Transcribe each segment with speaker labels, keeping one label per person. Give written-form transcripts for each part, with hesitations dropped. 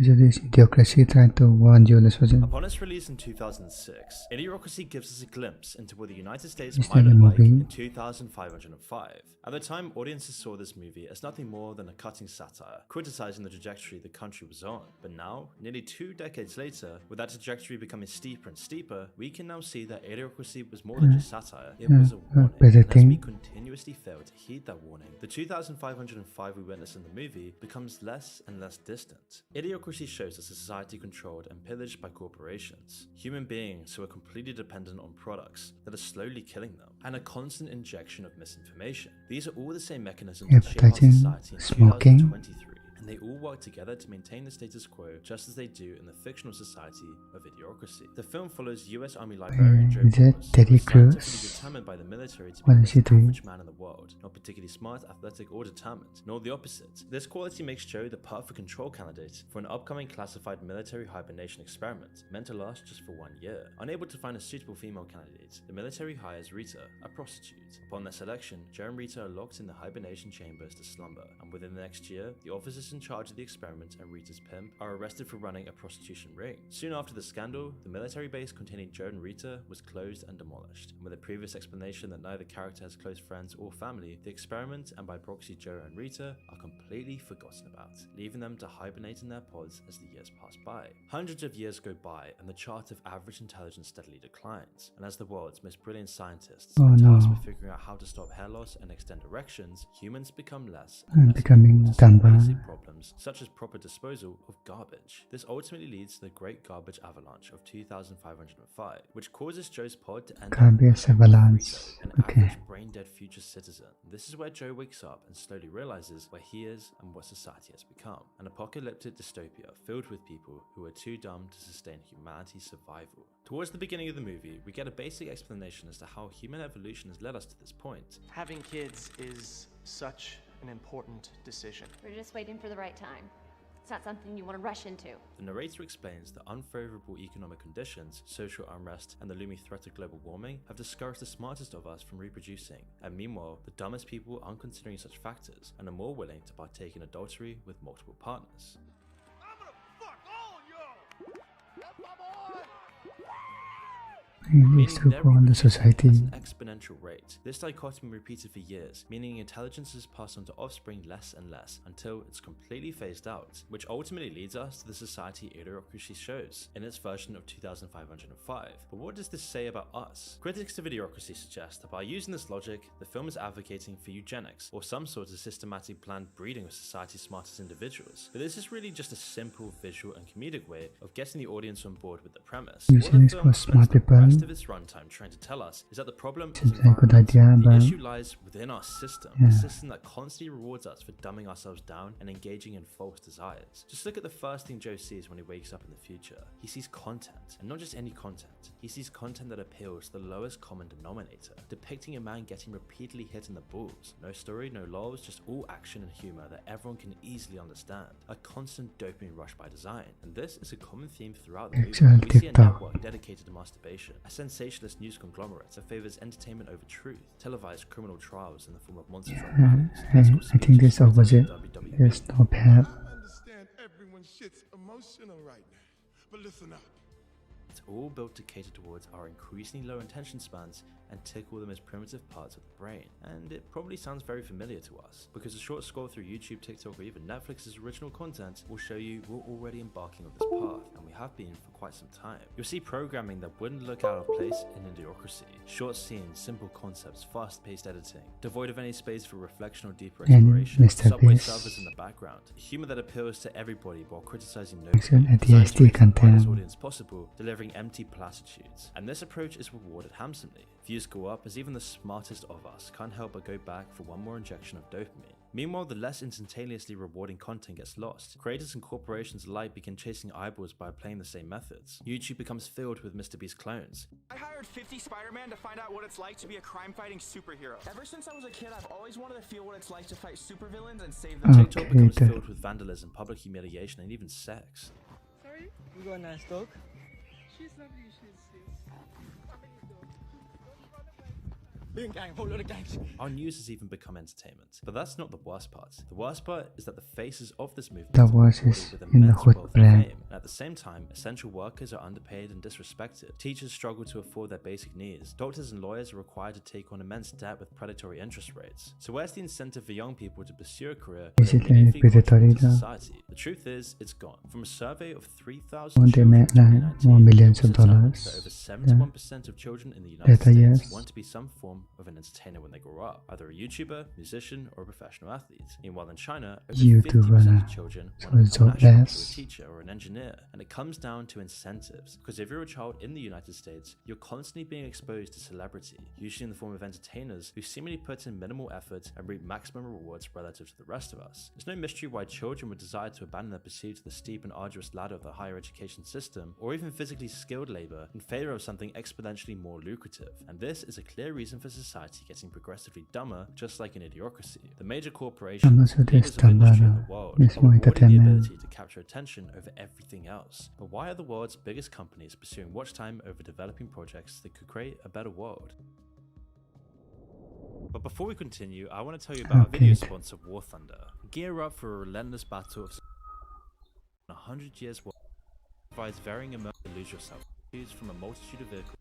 Speaker 1: This Idiocracy tried to warn you.
Speaker 2: Upon its release in 2006, Idiocracy gives us a glimpse into what the United States
Speaker 1: Is
Speaker 2: might
Speaker 1: that a
Speaker 2: look like
Speaker 1: movie?
Speaker 2: in 2505. At the time, audiences saw this movie as nothing more than a cutting satire, criticizing the trajectory the country was on. But now, nearly 2 decades later, with that trajectory becoming steeper and steeper, we can now see that Idiocracy was more than just satire, it was a warning. And as we continuously fail to heed that warning, the 2505 we witness in the movie becomes less and less distant. Idiocracy shows a society controlled and pillaged by corporations, human beings who are completely dependent on products that are slowly killing them, and a constant injection of misinformation. These are all the same mechanisms that shape our society in 2023. And they all work together to maintain the status quo just as they do in the fictional society of Idiocracy. The film follows US Army librarian Joe Wallace, who is scientifically determined by the military to be the most average man in the world, not particularly smart, athletic, or determined, nor the opposite. This quality makes Joe the perfect control candidate for an upcoming classified military hibernation experiment, meant to last just for 1 year. Unable to find a suitable female candidate, the military hires Rita, a prostitute. Upon their selection, Joe and Rita are locked in the hibernation chambers to slumber, and within the next year, the officers in charge of the experiment and Rita's pimp are arrested for running a prostitution ring. Soon after the scandal, the military base containing Joe and Rita was closed and demolished. And with a previous explanation that neither character has close friends or family, the experiment and by proxy Joe and Rita are completely forgotten about, leaving them to hibernate in their pods as the years pass by. Hundreds of years go by and the chart of average intelligence steadily declines, and as the world's most brilliant scientists are tasked with figuring out how to stop hair loss and extend erections, humans become less and less
Speaker 1: becoming
Speaker 2: able to solve
Speaker 1: dumber.
Speaker 2: basic problems such as proper disposal of garbage. This ultimately leads to the Great Garbage Avalanche of 2505, which causes Joe's pod to end up
Speaker 1: Garbage avalanche.
Speaker 2: an
Speaker 1: Okay.
Speaker 2: average brain-dead future citizen. This is where Joe wakes up and slowly realizes where he is and what society has become. An apocalyptic dystopia filled with people who are too dumb to sustain humanity's survival. Towards the beginning of the movie, we get a basic explanation as to how human evolution has led us to this point.
Speaker 3: Having kids is such an important decision.
Speaker 4: We're just waiting for the right time. It's not something you want to rush into.
Speaker 2: The narrator explains that unfavorable economic conditions, social unrest, and the looming threat of global warming have discouraged the smartest of us from reproducing. And meanwhile, the dumbest people aren't considering such factors and are more willing to partake in adultery with multiple partners.
Speaker 5: I'm gonna fuck all y'all! That's my boy!
Speaker 1: It's to go on the society.
Speaker 2: At an exponential rate. This dichotomy repeated for years, meaning intelligence is passed on to offspring less and less until it's completely phased out, which ultimately leads us to the society Idiocracy shows in its version of 2505. But what does this say about us? Critics of Idiocracy suggest that by using this logic, the film is advocating for eugenics or some sort of systematic planned breeding of society's smartest individuals. But this is really just a simple visual and comedic way of getting the audience on board with the premise.
Speaker 1: Eugenics for smart people.
Speaker 2: The rest of its runtime trying to tell us is that the problem is
Speaker 1: Seems like a good
Speaker 2: environment.
Speaker 1: idea,
Speaker 2: The
Speaker 1: but
Speaker 2: issue lies within our system,
Speaker 1: Yeah.
Speaker 2: a system that constantly rewards us for dumbing ourselves down and engaging in false desires. Just look at the first thing Joe sees when he wakes up in the future. He sees content, and not just any content. He sees content that appeals to the lowest common denominator, depicting a man getting repeatedly hit in the balls. No story, no lols, just all action and humor that everyone can easily understand. A constant dopamine rush by design. And this is a common theme throughout the movie.
Speaker 1: Actual
Speaker 2: We see a
Speaker 1: TikTok.
Speaker 2: network dedicated to masturbation, a sensationalist news conglomerate that favors entertainment over truth, televised criminal trials in the form of monster truck rallies,
Speaker 1: I think this opposite is not bad.
Speaker 5: I understand everyone's shit's emotional right now, but listen up.
Speaker 2: It's all built to cater towards our increasingly low attention spans and tickle the most primitive parts of the brain. And it probably sounds very familiar to us, because a short scroll through YouTube, TikTok, or even Netflix's original content will show you we're already embarking on this path, and we have been for quite some time. You'll see programming that wouldn't look out of place in Idiocracy. Short scenes, simple concepts, fast-paced editing, devoid of any space for reflection or deeper
Speaker 1: And
Speaker 2: exploration,
Speaker 1: Mr.
Speaker 2: subway
Speaker 1: Beast.
Speaker 2: servers in the background, humor that appeals to everybody while criticizing
Speaker 1: Actual
Speaker 2: nobody, designed to
Speaker 1: ADHD
Speaker 2: reach the widest
Speaker 1: content.
Speaker 2: audience possible, delivering empty platitudes. And this approach is rewarded handsomely. Views go up as even the smartest of us can't help but go back for one more injection of dopamine. Meanwhile, the less instantaneously rewarding content gets lost. Creators and corporations alike begin chasing eyeballs by applying the same methods. YouTube becomes filled with Mr. Beast clones.
Speaker 6: I hired 50 Spider-Man to find out what it's like to be a crime-fighting superhero. Ever since I was a kid, I've always wanted to feel what it's like to fight supervillains and save them.
Speaker 2: TikTok
Speaker 1: Okay,
Speaker 2: becomes
Speaker 1: then.
Speaker 2: filled with vandalism, public humiliation, and even sex.
Speaker 7: Sorry?
Speaker 8: You got a nice dog?
Speaker 7: She's lovely, she's
Speaker 2: Our news has even become entertainment. But that's not the worst part. The worst part is that the faces of this movement
Speaker 1: The
Speaker 2: are
Speaker 1: worst
Speaker 2: rewarded
Speaker 1: is
Speaker 2: with
Speaker 1: in the
Speaker 2: immense
Speaker 1: hood
Speaker 2: wealth and
Speaker 1: brand.
Speaker 2: fame. And at the same time, essential workers are underpaid and disrespected. Teachers struggle to afford their basic needs. Doctors and lawyers are required to take on immense debt with predatory interest rates. So where's the incentive for young people to pursue a career
Speaker 1: Is
Speaker 2: when
Speaker 1: it
Speaker 2: they meaningfully
Speaker 1: predatory
Speaker 2: contribute to
Speaker 1: though?
Speaker 2: society? The truth is, it's gone. From a survey of 3,000
Speaker 1: Won't they
Speaker 2: children in
Speaker 1: make like
Speaker 2: 2019,
Speaker 1: more millions
Speaker 2: it was
Speaker 1: of
Speaker 2: determined
Speaker 1: dollars?
Speaker 2: that over
Speaker 1: Yeah.
Speaker 2: 71% of children in the United
Speaker 1: Better
Speaker 2: States
Speaker 1: years.
Speaker 2: want to be some form of an entertainer when they grow up, either a YouTuber, musician, or a professional athlete. Meanwhile, in China, over 50% of children
Speaker 1: so
Speaker 2: want to become an astronaut, or a
Speaker 1: jobless.
Speaker 2: teacher, or an engineer. And it comes down to incentives, because if you're a child in the United States, you're constantly being exposed to celebrity, usually in the form of entertainers who seemingly put in minimal effort and reap maximum rewards relative to the rest of us. It's no mystery why children would desire to abandon their pursuit of the steep and arduous ladder of the higher education system, or even physically skilled labor, in favor of something exponentially more lucrative. And this is a clear reason for society getting progressively dumber, just like in Idiocracy. The major corporations,
Speaker 1: Ambassador
Speaker 2: leaders of industry in the world,
Speaker 1: This
Speaker 2: are
Speaker 1: more
Speaker 2: rewarding the
Speaker 1: entertainment.
Speaker 2: ability to capture attention over everything else. But why are the world's biggest companies pursuing watch time over developing projects that could create a better world? But before we continue, I want to tell you about our video sponsor, War Thunder. Gear up for a relentless battle of 100 years war provides varying amounts to lose yourself. Choose from a multitude of vehicles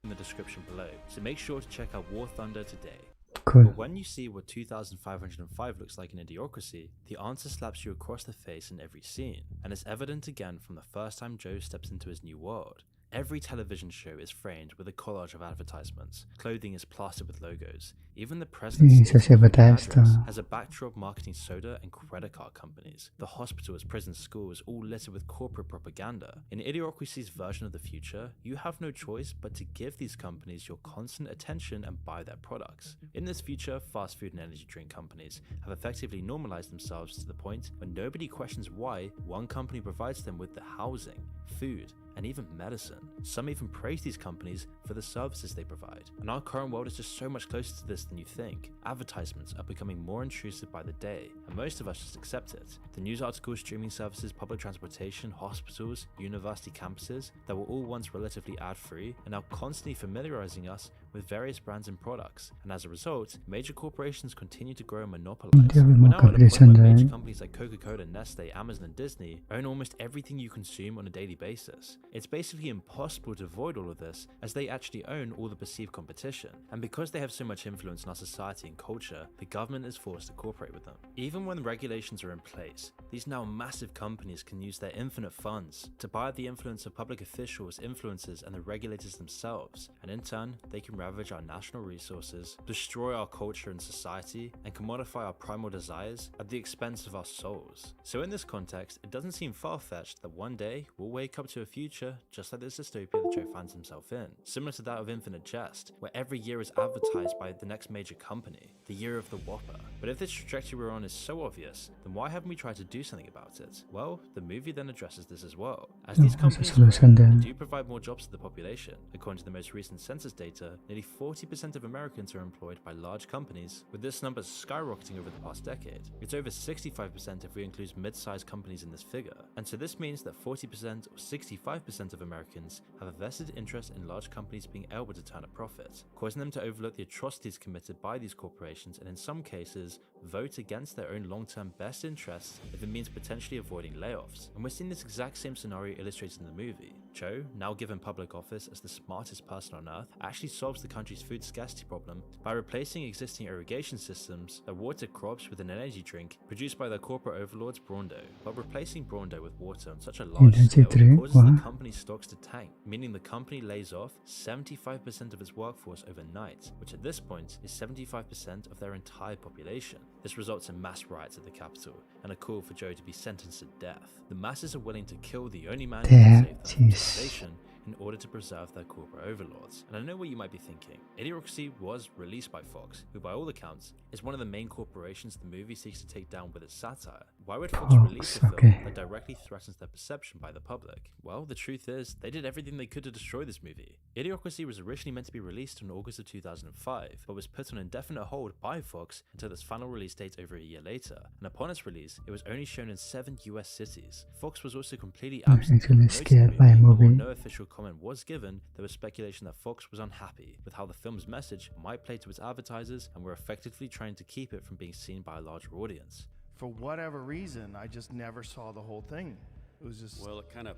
Speaker 2: in the description below, so make sure to check out War Thunder today.
Speaker 1: Cool.
Speaker 2: But when you see what 2505 looks like in Idiocracy, the answer slaps you across the face in every scene, and it's evident again from the first time Joe steps into his new world. Every television show is framed with a collage of advertisements. Clothing is plastered with logos. Even the president's
Speaker 1: Jesus, advertised,
Speaker 2: has a backdrop marketing soda and credit card companies. The hospitals, prisons, schools, all littered with corporate propaganda. In Idiocracy's version of the future, you have no choice but to give these companies your constant attention and buy their products. In this future, fast food and energy drink companies have effectively normalized themselves to the point where nobody questions why one company provides them with the housing, food, and even medicine. Some even praise these companies for the services they provide. And our current world is just so much closer to this than you think. Advertisements are becoming more intrusive by the day, and most of us just accept it. The news articles, streaming services, public transportation, hospitals, university campuses that were all once relatively ad-free are now constantly familiarizing us with various brands and products, and as a result, major corporations continue to grow and monopolize. We're now at a point where major companies like Coca-Cola, Nestle, Amazon, and Disney own almost everything you consume on a daily basis. It's basically impossible to avoid all of this, as they actually own all the perceived competition, and because they have so much influence in our society and culture, the government is forced to cooperate with them. Even when regulations are in place, these now massive companies can use their infinite funds to buy the influence of public officials, influencers, and the regulators themselves, and in turn, they can ravage our national resources, destroy our culture and society, and commodify our primal desires at the expense of our souls. So in this context, it doesn't seem far-fetched that one day we'll wake up to a future just like this dystopia that Joe finds himself in, similar to that of Infinite Jest, where every year is advertised by the next major company, the year of the Whopper. But if this trajectory we're on is so obvious, then why haven't we tried to do something about it? Well, the movie then addresses this as well. As these companies grow, they do provide more jobs to the population. According to the most recent census data, nearly 40% of Americans are employed by large companies, with this number skyrocketing over the past decade. It's over 65% if we include mid-sized companies in this figure. And so this means that 40% or 65% of Americans have a vested interest in large companies being able to turn a profit, causing them to overlook the atrocities committed by these corporations and in some cases, vote against their own long-term best interests if it means potentially avoiding layoffs. And we're seeing this exact same scenario illustrated in the movie. Joe, now given public office as the smartest person on earth, actually solves the country's food scarcity problem by replacing existing irrigation systems that water crops with an energy drink produced by their corporate overlords Brando. But replacing Brando with water on such a large scale causes the company's stocks to tank, meaning the company lays off 75% of its workforce overnight, which at this point is 75% of their entire population. This results in mass riots at the capital and a call for Joe to be sentenced to death. The masses are willing to kill the only man who can save them from starvation in order to preserve their corporate overlords. And I know what you might be thinking. Idiocracy was released by Fox, who by all accounts is one of the main corporations the movie seeks to take down with its satire. Why would Fox release a film
Speaker 1: okay.
Speaker 2: that directly threatens their perception by the public? Well, the truth is, they did everything they could to destroy this movie. Idiocracy was originally meant to be released in August of 2005, but was put on indefinite hold by Fox until its final release date over a year later, and upon its release, it was only shown in 7 US cities. Fox was also completely
Speaker 1: I'm
Speaker 2: absent
Speaker 1: actually
Speaker 2: from
Speaker 1: scared
Speaker 2: promoting
Speaker 1: by a
Speaker 2: the movie, and
Speaker 1: movie.
Speaker 2: while no official comment was given, there was speculation that Fox was unhappy with how the film's message might play to its advertisers and were effectively trying to keep it from being seen by a larger audience.
Speaker 7: For whatever reason, I just never saw the whole thing. It was just...
Speaker 8: Well, it kind of,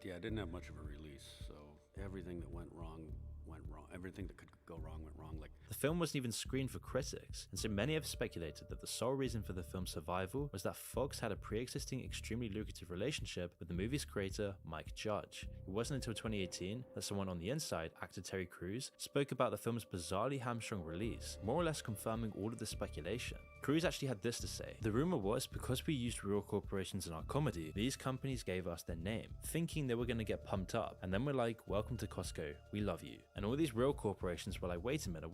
Speaker 8: yeah, it didn't have much of a release, so everything that went wrong, went wrong. Everything that could go wrong went wrong. Like,
Speaker 2: the film wasn't even screened for critics, and so many have speculated that the sole reason for the film's survival was that Fox had a pre-existing extremely lucrative relationship with the movie's creator, Mike Judge. It wasn't until 2018 that someone on the inside, actor Terry Crews, spoke about the film's bizarrely hamstrung release, more or less confirming all of the speculation. Crews actually had this to say: "The rumor was because we used real corporations in our comedy, these companies gave us their name, thinking they were going to get pumped up, and then we're like, welcome to Costco, we love you." And all these real corporations were like, wait a minute.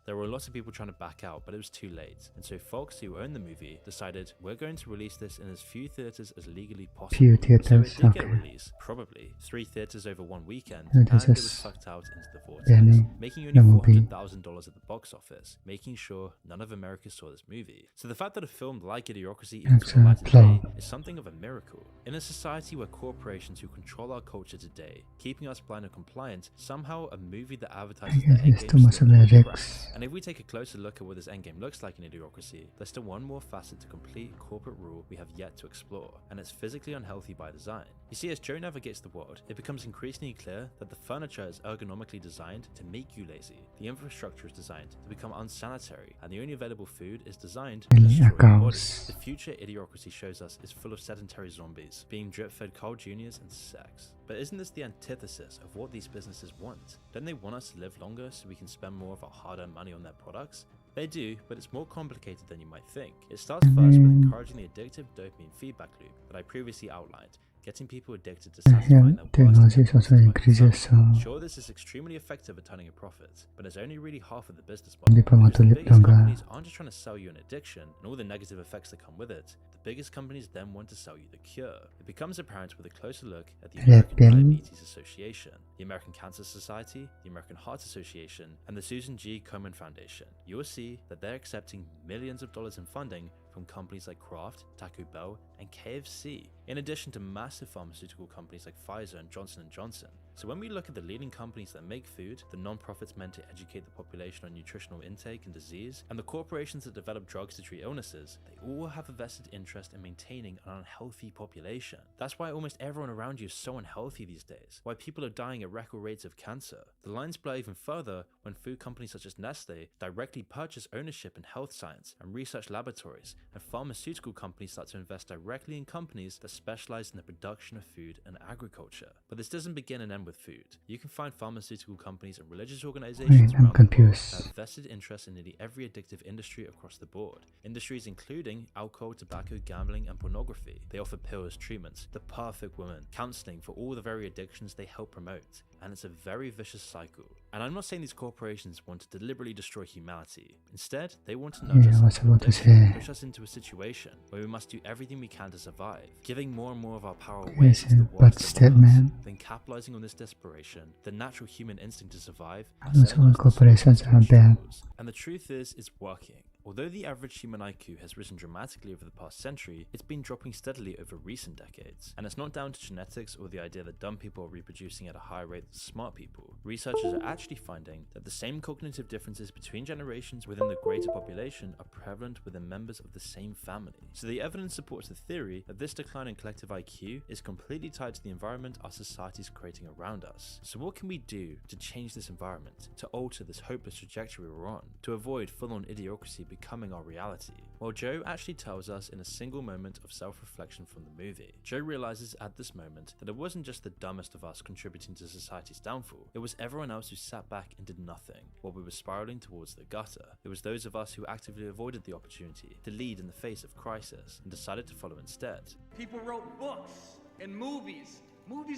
Speaker 2: There were a lot of people trying to back out, but it was too late. And so Fox, who owned the movie, decided, we're going to release this in as few theaters as legally possible.
Speaker 1: Few
Speaker 2: So it
Speaker 1: theaters,
Speaker 2: did get a
Speaker 1: okay.
Speaker 2: release, probably 3 theaters over one weekend,
Speaker 1: So
Speaker 2: and
Speaker 1: this
Speaker 2: it was
Speaker 1: is
Speaker 2: sucked out into the vortex,
Speaker 1: banning
Speaker 2: making
Speaker 1: the
Speaker 2: only
Speaker 1: movie.
Speaker 2: $400,000 at the box office, making sure none of America saw this movie. So the fact that a film like Idiocracy is still alive today is something of a miracle. In a society where corporations who control our culture today, keeping us blind and compliant, somehow a movie that advertises
Speaker 1: I
Speaker 2: their
Speaker 1: guess it's
Speaker 2: endgame
Speaker 1: too much
Speaker 2: still
Speaker 1: of a
Speaker 2: gets cracked.
Speaker 1: risk.
Speaker 2: And if we take a closer look at what this endgame looks like in Idiocracy, there's still one more facet to complete corporate rule we have yet to explore, and it's physically unhealthy by design. You see, as Joe navigates the world, it becomes increasingly clear that the furniture is ergonomically designed to make you lazy, the infrastructure is designed to become unsanitary, and the only available food is designed to
Speaker 1: Really
Speaker 2: destroy your body.
Speaker 1: accounts.
Speaker 2: The future Idiocracy shows us is full of sedentary zombies, being drip-fed Carl Juniors and sex. But isn't this the antithesis of what these businesses want? Don't they want us to live longer so we can spend more of our hard-earned money on their products? They do, but it's more complicated than you might think. It starts first with encouraging the addictive dopamine feedback loop that I previously outlined, getting people addicted to
Speaker 1: Yeah,
Speaker 2: satisfying their
Speaker 1: technology
Speaker 2: worst
Speaker 1: also increases
Speaker 2: Sure, this is extremely effective at turning a profit, but it's only really half of the business model.
Speaker 1: people want
Speaker 2: Because
Speaker 1: to
Speaker 2: the
Speaker 1: live
Speaker 2: biggest
Speaker 1: longer.
Speaker 2: companies aren't just trying to sell you an addiction and all the negative effects that come with it. The biggest companies then want to sell you the cure. It becomes apparent with a closer look at the
Speaker 1: Red
Speaker 2: American
Speaker 1: pill.
Speaker 2: Diabetes Association, the American Cancer Society, the American Heart Association, and the Susan G. Komen Foundation. You'll see that they're accepting millions of dollars in funding from companies like Kraft, Taco Bell, and KFC, in addition to massive pharmaceutical companies like Pfizer and Johnson & Johnson. So when we look at the leading companies that make food, the non-profits meant to educate the population on nutritional intake and disease, and the corporations that develop drugs to treat illnesses, they all have a vested interest in maintaining an unhealthy population. That's why almost everyone around you is so unhealthy these days, why people are dying at record rates of cancer. The lines blur even further when food companies such as Nestle directly purchase ownership in health science and research laboratories, and pharmaceutical companies start to invest directly in companies that specialize in the production of food and agriculture. But this doesn't begin and end with food. You can find pharmaceutical companies and religious organizations
Speaker 1: Wait, I'm
Speaker 2: around the world
Speaker 1: confused.
Speaker 2: that have vested interest in nearly every addictive industry across the board. Industries including alcohol, tobacco, gambling, and pornography. They offer pills, treatments, the perfect woman, counseling for all the very addictions they help promote. And it's a very vicious cycle. And I'm not saying these corporations want to deliberately destroy humanity. Instead, they want to nudge
Speaker 1: Yeah,
Speaker 2: us
Speaker 1: I was
Speaker 2: into
Speaker 1: about to
Speaker 2: addiction,
Speaker 1: say.
Speaker 2: push us into a situation where we must do everything we can to survive, giving more and more of our power away
Speaker 1: Yes,
Speaker 2: to the
Speaker 1: but
Speaker 2: worst that
Speaker 1: still,
Speaker 2: want us,
Speaker 1: man.
Speaker 2: then capitalizing on this desperation, the natural human instinct to survive,
Speaker 1: I'm not
Speaker 2: setting
Speaker 1: sure
Speaker 2: us to
Speaker 1: corporations
Speaker 2: solve
Speaker 1: are
Speaker 2: these
Speaker 1: bad.
Speaker 2: struggles. And the truth is, it's working. Although the average human IQ has risen dramatically over the past century, it's been dropping steadily over recent decades. And it's not down to genetics or the idea that dumb people are reproducing at a higher rate than smart people. Researchers are actually finding that the same cognitive differences between generations within the greater population are prevalent within members of the same family. So the evidence supports the theory that this decline in collective IQ is completely tied to the environment our society is creating around us. So what can we do to change this environment, to alter this hopeless trajectory we're on, to avoid full-on idiocracy becoming our reality? Well, Joe actually tells us in a single moment of self-reflection from the movie. Joe realizes at this moment that it wasn't just the dumbest of us contributing to society's downfall, it was everyone else who sat back and did nothing while we were spiraling towards the gutter. It was those of us who actively avoided the opportunity to lead in the face of crisis and decided to follow instead.
Speaker 9: People wrote books and movies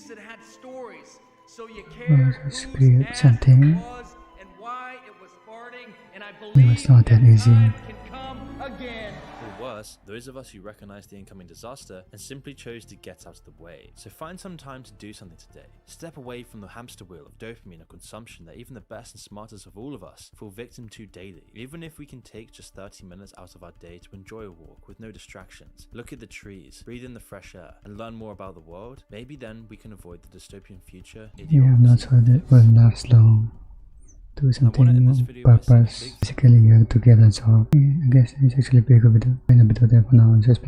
Speaker 9: that had stories, so you
Speaker 1: Oh,
Speaker 9: cared
Speaker 1: so
Speaker 9: whose
Speaker 1: spirit
Speaker 9: ass
Speaker 1: something.
Speaker 9: was and why it was farting, and I
Speaker 1: It
Speaker 9: believe
Speaker 1: was not that easy.
Speaker 9: time can come again.
Speaker 2: Or worse, those of us who recognized the incoming disaster and simply chose to get out of the way. So find some time to do something today. Step away from the hamster wheel of dopamine and consumption that even the best and smartest of all of us fall victim to daily. Even if we can take just 30 minutes out of our day to enjoy a walk with no distractions, look at the trees, breathe in the fresh air, and learn more about the world, maybe then we can avoid the dystopian future.
Speaker 1: You have not heard it will last long. Do something more purpose. Basically, you have to get a job. I guess it's actually a big video. And a video there for now. Just